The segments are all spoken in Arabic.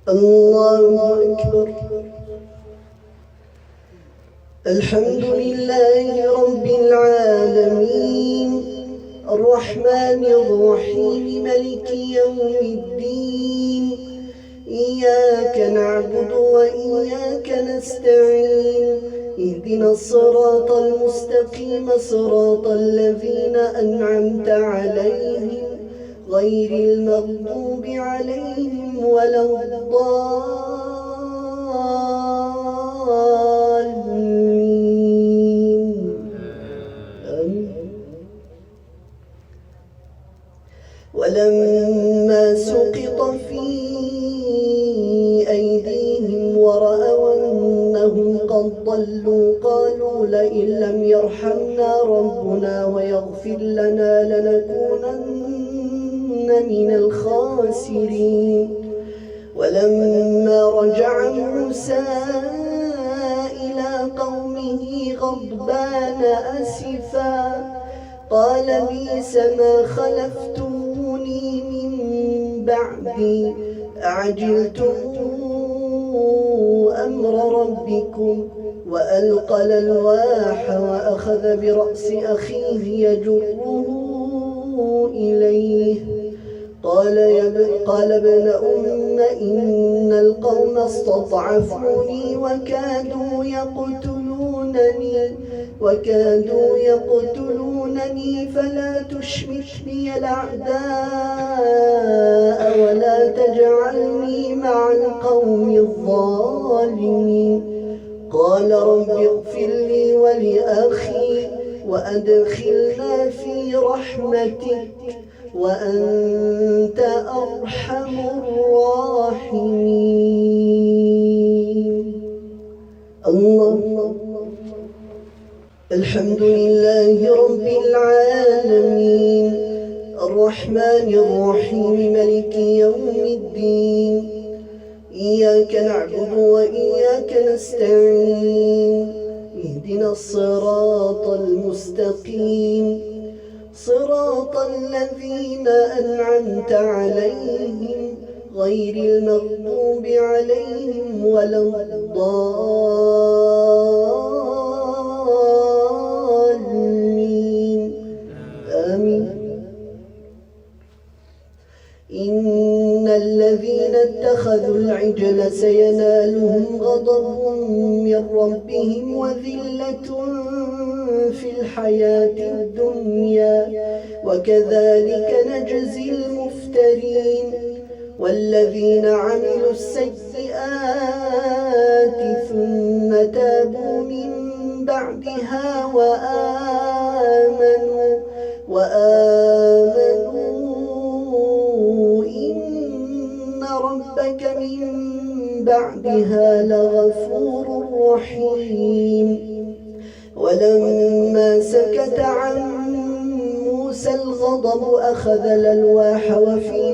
الله أكبر. الحمد لله رب العالمين الرحمن الرحيم ملك يوم الدين. إياك نعبد وإياك نستعين. اهدنا الصراط المستقيم صراط الذين أنعمت عليهم غير المغضوب عليهم ولا الضالين. ولما سقط في أيديهم ورأوا أنهم قد ضلوا قالوا لئن لم يرحمنا ربنا ويغفر لنا لنكونن من الخاسرين. ولما رجع موسى إلى قومه غضبان أسفا قال بئس ما خلفتموني من بعدي أعجلتم أمر ربكم. وألقى الألواح وأخذ برأس أخيه يجره إليه قال ابن أم إن القوم استضعفوني وكادوا يقتلونني فلا تشمت بي الأعداء ولا تجعلني مع القوم الظالمين. قال رب اغفر لي ولأخي وأدخلنا في رحمتك وأنت أرحم الراحمين. الله. الحمد لله رب العالمين الرحمن الرحيم ملك يوم الدين. إياك نعبد وإياك نستعين. اهدنا الصراط المستقيم صراط الذين أنعمت عليهم غير المغضوب عليهم ولا الضالين. آمين. إن الذين اتخذوا العجل سينالهم غضب من ربهم وذلة في الحياة الدنيا وكذلك نجزي المفترين. والذين عملوا السيئات ثم تابوا من بعدها وآمنوا إن ربك من بعدها لغفور رحيم. ولما سكت عن موسى الغضب أخذ الألواح وفي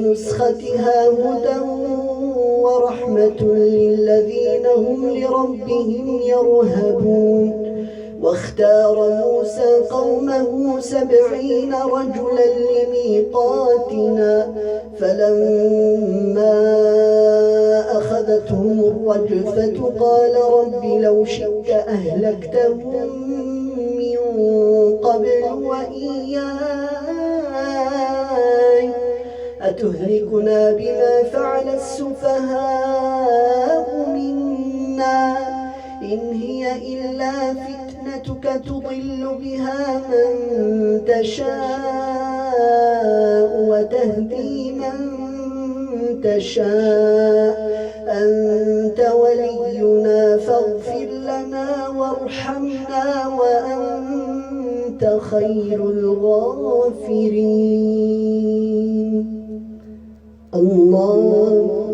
نسختها هدى ورحمة للذين هم لربهم يرهبون. واختار موسى قومه 70 رجلا لميقاتنا فلما أخذتهم الرجفة قال رب لو شئت أهلكتهم من قبل وإياي أتهلكنا بما فعل السفهاء منا إن هي إلا فتنتك تضل بها من تشاء وتهدي من تشاء أنت ولينا فاغفر لنا وارحمنا وأنت خير الغافرين. الله.